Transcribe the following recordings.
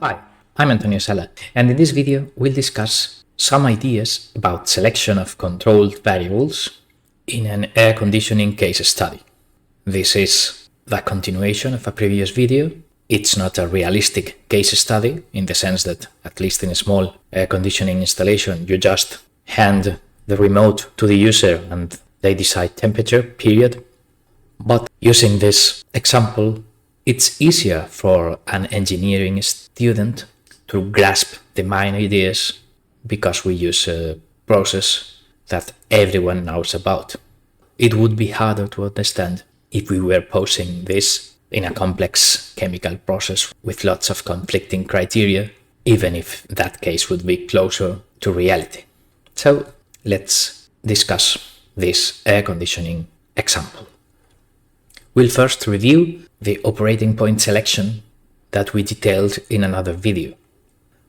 Hi, I'm Antonio Sala, and in this video we'll discuss some ideas about selection of controlled variables in an air conditioning case study. This is the continuation of a previous video. It's not a realistic case study in the sense that, at least in a small air conditioning installation, you just hand the remote to the user and they decide temperature, period. But using this example, it's easier for an engineering student to grasp the main ideas because we use a process that everyone knows about. It would be harder to understand if we were posing this in a complex chemical process with lots of conflicting criteria, even if that case would be closer to reality. So let's discuss this air conditioning example. We'll first review the operating point selection that we detailed in another video.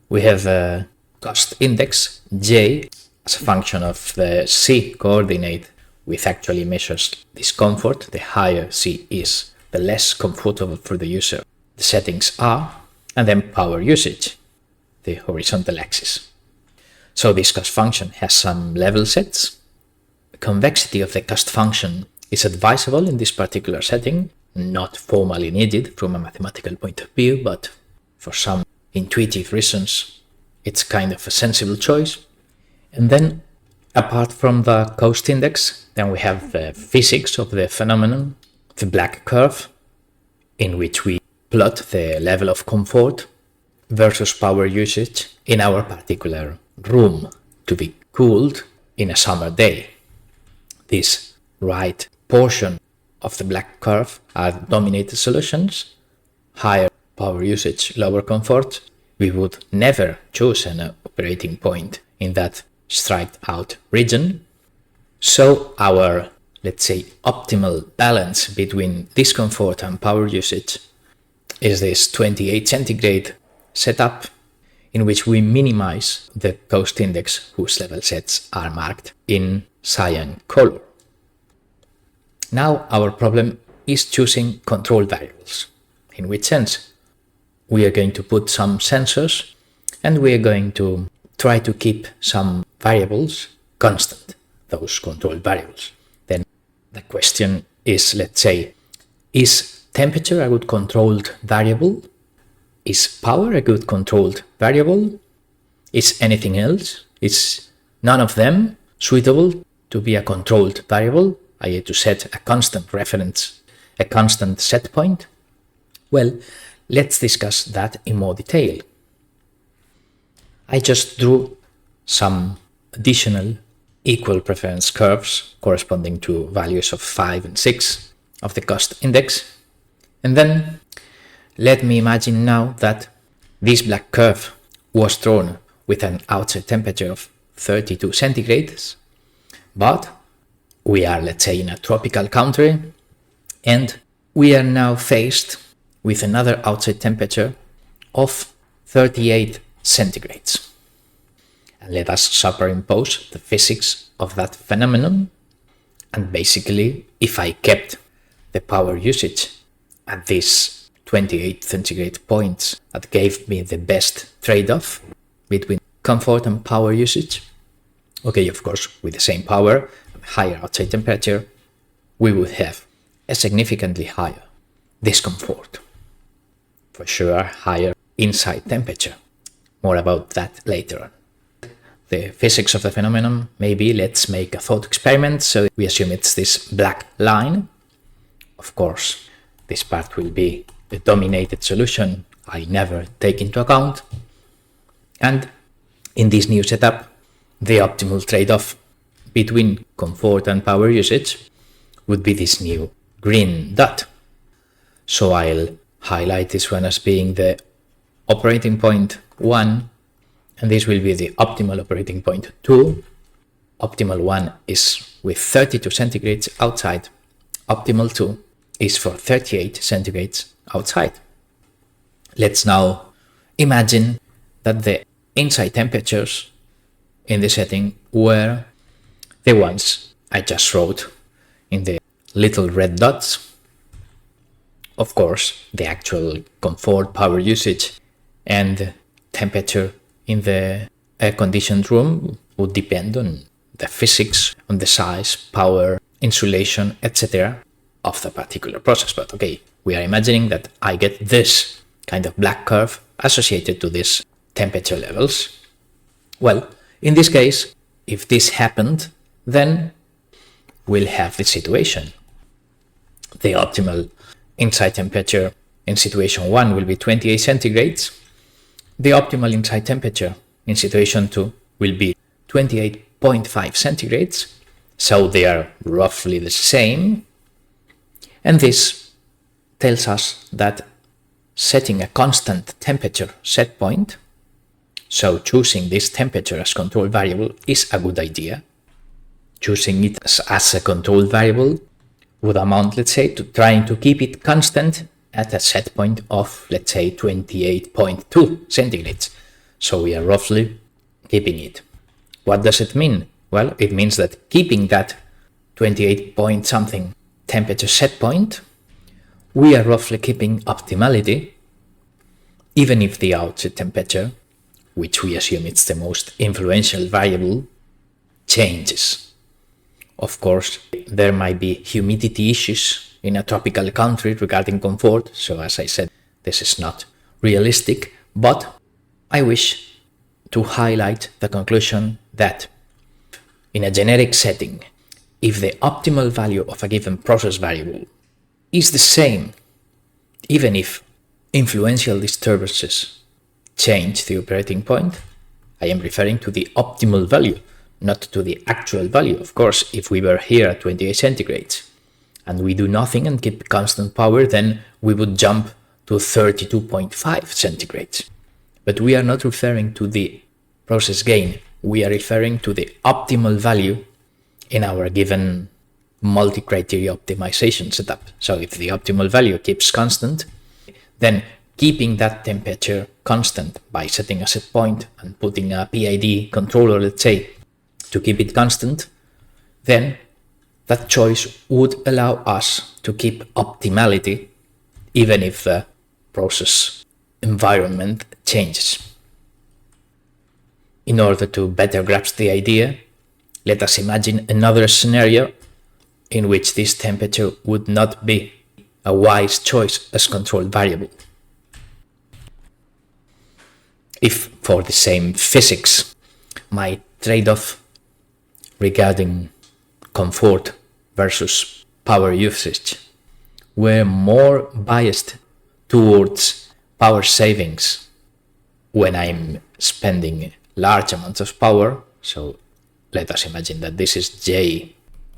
We have a cost index, J, as a function of the C coordinate, which actually measures discomfort. The higher C is, the less comfortable for the user the settings are, and then power usage, the horizontal axis. So this cost function has some level sets. The convexity of the cost function is advisable in this particular setting, not formally needed from a mathematical point of view, but for some intuitive reasons, it's kind of a sensible choice. And then, apart from the cost index, then we have the physics of the phenomenon, the black curve, in which we plot the level of comfort versus power usage in our particular room to be cooled in a summer day. This right portion of the black curve are dominated solutions, higher power usage, lower comfort. We would never choose an operating point in that striped out region. So our, let's say, optimal balance between discomfort and power usage is this 28 centigrade setup in which we minimize the cost index whose level sets are marked in cyan color. Now our problem is choosing control variables. In which sense? We are going to put some sensors and we are going to try to keep some variables constant, those control variables. Then the question is, let's say, is temperature a good controlled variable? Is power a good controlled variable? Is anything else? Is none of them suitable to be a controlled variable? I.e. to set a constant reference, a constant set point? Well, let's discuss that in more detail. I just drew some additional equal preference curves corresponding to values of 5 and 6 of the cost index. And then let me imagine now that this black curve was drawn with an outside temperature of 32 centigrades, but we are, let's say, in a tropical country, and we are now faced with another outside temperature of 38 centigrades. And let us superimpose the physics of that phenomenon. And basically, if I kept the power usage at these 28 centigrade points that gave me the best trade-off between comfort and power usage, okay, of course, with the same power, higher outside temperature, we would have a significantly higher discomfort. For sure, higher inside temperature. More about that later on. The physics of the phenomenon, maybe let's make a thought experiment. So we assume it's this black line. Of course, this part will be the dominated solution I never take into account. And in this new setup, the optimal trade-off between comfort and power usage would be this new green dot. So I'll highlight this one as being the operating point 1, and this will be the optimal operating point 2. Optimal 1 is with 32 centigrades outside. Optimal 2 is for 38 centigrades outside. Let's now imagine that the inside temperatures in the setting were the ones I just wrote in the little red dots. Of course, the actual comfort, power usage, and temperature in the air-conditioned room would depend on the physics, on the size, power, insulation, etc. of the particular process. But okay, we are imagining that I get this kind of black curve associated to these temperature levels. Well, in this case, if this happened, then we'll have this situation. The optimal inside temperature in situation 1 will be 28 centigrades. The optimal inside temperature in situation 2 will be 28.5 centigrades. So they are roughly the same. And this tells us that setting a constant temperature set point, so choosing this temperature as control variable, is a good idea. Choosing it as a control variable would amount, let's say, to trying to keep it constant at a set point of, let's say, 28.2 centigrades. So we are roughly keeping it. What does it mean? Well, it means that keeping that 28 point something temperature set point, we are roughly keeping optimality, even if the outset temperature, which we assume it's the most influential variable, changes. Of course, there might be humidity issues in a tropical country regarding comfort, so as I said, this is not realistic, but I wish to highlight the conclusion that in a generic setting, if the optimal value of a given process variable is the same, even if influential disturbances change the operating point, I am referring to the optimal value, not to the actual value. Of course, if we were here at 28 centigrades and we do nothing and keep constant power, then we would jump to 32.5 centigrades. But we are not referring to the process gain. We are referring to the optimal value in our given multi-criteria optimization setup. So if the optimal value keeps constant, then keeping that temperature constant by setting a set point and putting a PID controller, let's say, to keep it constant, then that choice would allow us to keep optimality even if the process environment changes. In order to better grasp the idea, let us imagine another scenario in which this temperature would not be a wise choice as control variable. If, for the same physics, my trade-off regarding comfort versus power usage were more biased towards power savings when I'm spending large amounts of power, so let us imagine that this is J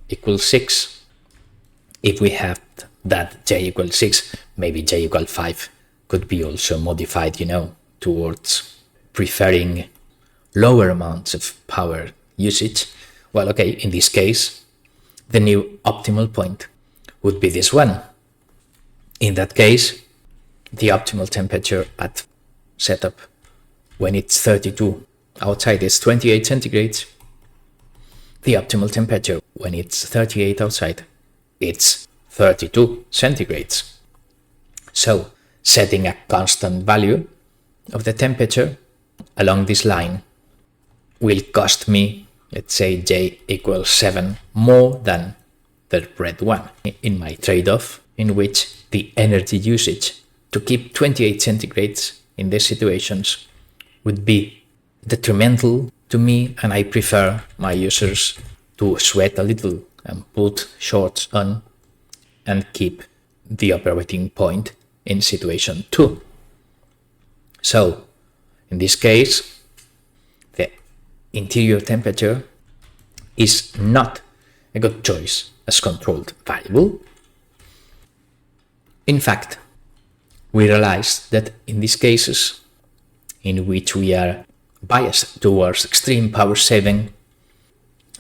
equals 6. If we have that J equals 6, maybe J equals 5 could be also modified, towards preferring lower amounts of power usage. Well, okay, in this case, the new optimal point would be this one. In that case, the optimal temperature at setup when it's 32 outside is 28 centigrades. The optimal temperature when it's 38 outside, it's 32 centigrades. So setting a constant value of the temperature along this line will cost me, let's say, J equals 7 more than the red one in my trade-off, in which the energy usage to keep 28 centigrades in these situations would be detrimental to me, and I prefer my users to sweat a little and put shorts on and keep the operating point in situation 2. So, in this case, the interior temperature is not a good choice as controlled variable. In fact, we realize that in these cases in which we are biased towards extreme power saving,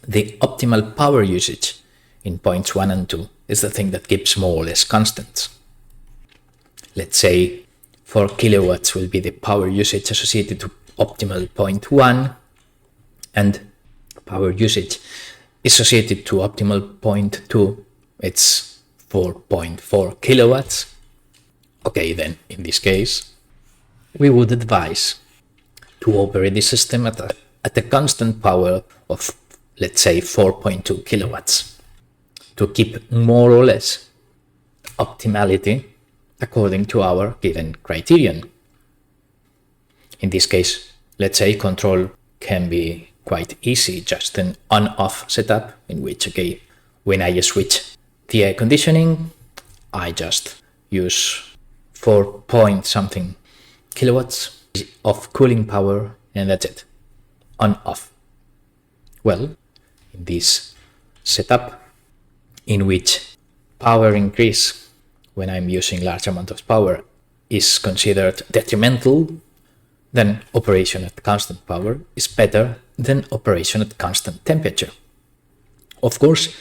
the optimal power usage in points 1 and 2 is the thing that keeps more or less constant. Let's say 4 kilowatts will be the power usage associated to optimal point 1, and power usage associated to optimal point 2, it's 4.4 kilowatts. Okay, then in this case, we would advise to operate the system at a constant power of, let's say, 4.2 kilowatts to keep more or less optimality according to our given criterion. In this case, let's say control can be quite easy, just an on-off setup in which, okay, when I switch the air conditioning, I just use 4 point something kilowatts of cooling power and that's it, on-off. Well, in this setup in which power increase when I'm using large amount of power is considered detrimental, then operation at constant power is better than operation at constant temperature. Of course,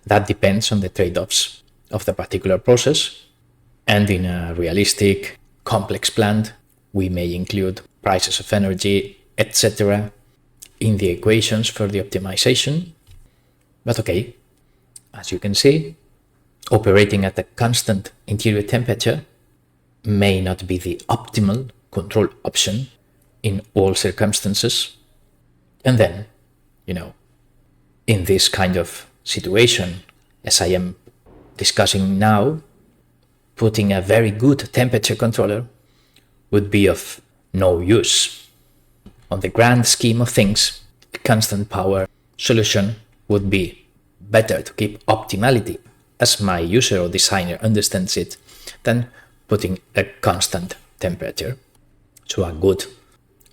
that depends on the trade-offs of the particular process, and in a realistic, complex plant, we may include prices of energy, etc. in the equations for the optimization. But okay, as you can see, operating at a constant interior temperature may not be the optimal control option in all circumstances. And then, in this kind of situation, as I am discussing now, putting a very good temperature controller would be of no use. On the grand scheme of things, a constant power solution would be better to keep optimality, as my user or designer understands it, than putting a constant temperature. So a good,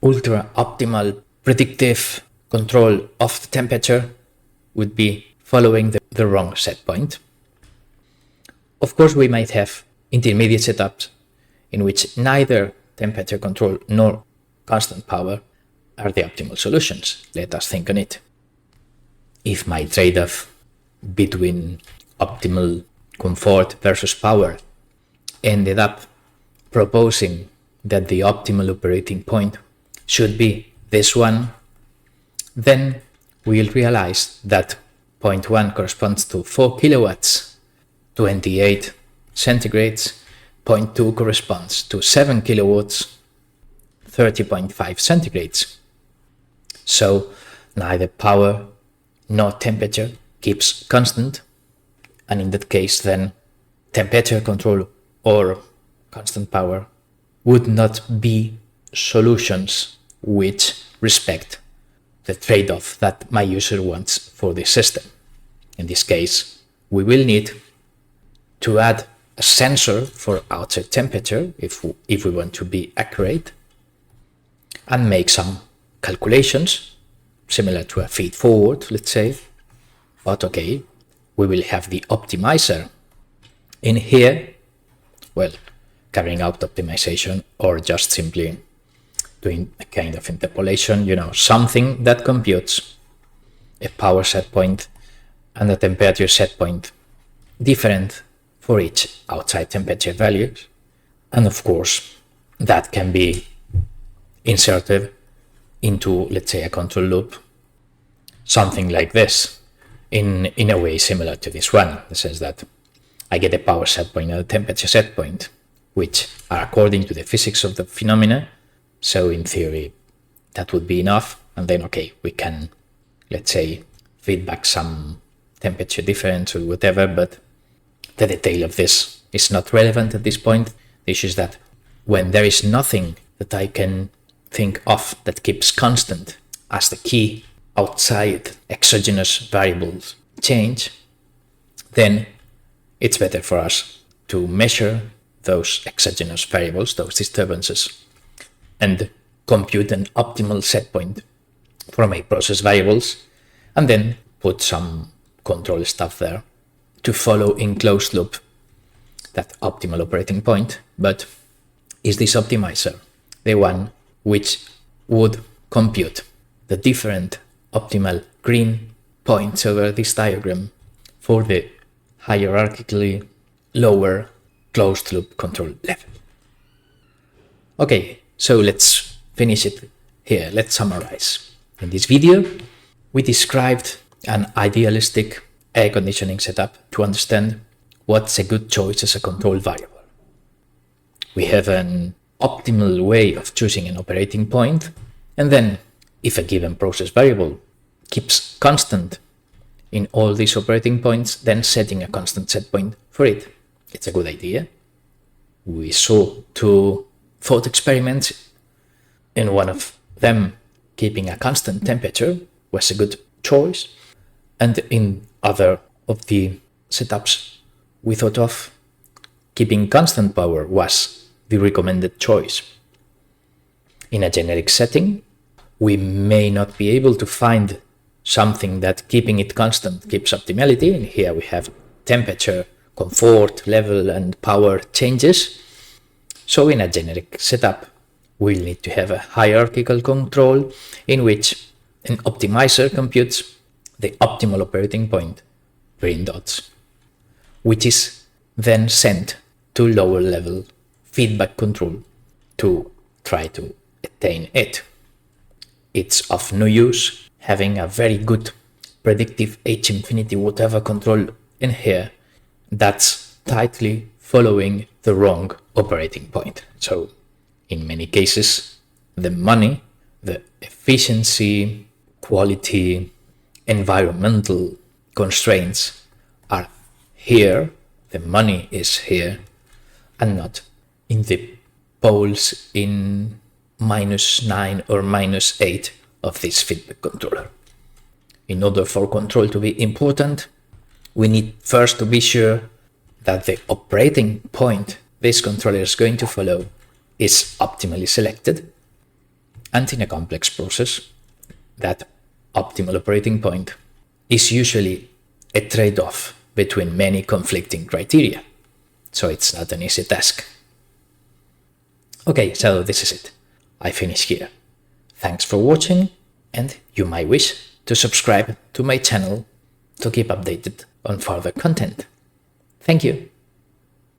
ultra-optimal, predictive control of the temperature would be following the wrong set point. Of course, we might have intermediate setups in which neither temperature control nor constant power are the optimal solutions. Let us think on it. If my trade-off between optimal comfort versus power ended up proposing that the optimal operating point should be this one, then we'll realize that point 1 corresponds to 4 kilowatts, 28 centigrades, point 2 corresponds to 7 kilowatts, 30.5 centigrades. So neither power nor temperature keeps constant, and in that case then temperature control or constant power would not be solutions which respect the trade-off that my user wants for the system. In this case, we will need to add a sensor for outside temperature if we want to be accurate, and make some calculations similar to a feed-forward, let's say. But okay, we will have the optimizer in here, well, carrying out optimization or just simply doing a kind of interpolation, something that computes a power set point and a temperature set point different for each outside temperature values. And of course, that can be inserted into, let's say, a control loop, something like this, in a way similar to this one. It says that I get a power set point and a temperature set point, which are according to the physics of the phenomena. So in theory, that would be enough. And then, okay, we can, let's say, feedback some temperature difference or whatever, but the detail of this is not relevant at this point. The issue is that when there is nothing that I can think of that keeps constant as the key outside exogenous variables change, then it's better for us to measure those exogenous variables, those disturbances, and compute an optimal set point for my process variables, and then put some control stuff there to follow in closed loop that optimal operating point. But is this optimizer the one which would compute the different optimal green points over this diagram for the hierarchically lower closed loop control level? Okay, so let's finish it here. Let's summarize. In this video, we described an idealistic air conditioning setup to understand what's a good choice as a control variable. We have an optimal way of choosing an operating point, and then if a given process variable keeps constant in all these operating points, then setting a constant set point for it. It's a good idea. We saw 2 thought experiments. In one of them, keeping a constant temperature was a good choice, and in other of the setups we thought of, keeping constant power was the recommended choice. In a generic setting, we may not be able to find something that keeping it constant keeps optimality, and here we have temperature, comfort, level, and power changes. So in a generic setup, we'll need to have a hierarchical control in which an optimizer computes the optimal operating point, green dots, which is then sent to lower level feedback control to try to attain it. It's of no use having a very good predictive H infinity whatever control in here that's tightly following the wrong operating point. So in many cases, the money, the efficiency, quality, environmental constraints are here, the money is here, and not in the poles in -9 or -8 of this feedback controller. In order for control to be important, we need first to be sure that the operating point this controller is going to follow is optimally selected, and in a complex process, that optimal operating point is usually a trade-off between many conflicting criteria, so it's not an easy task. Okay, so this is it. I finish here. Thanks for watching, and you might wish to subscribe to my channel to keep updated on further content. Thank you.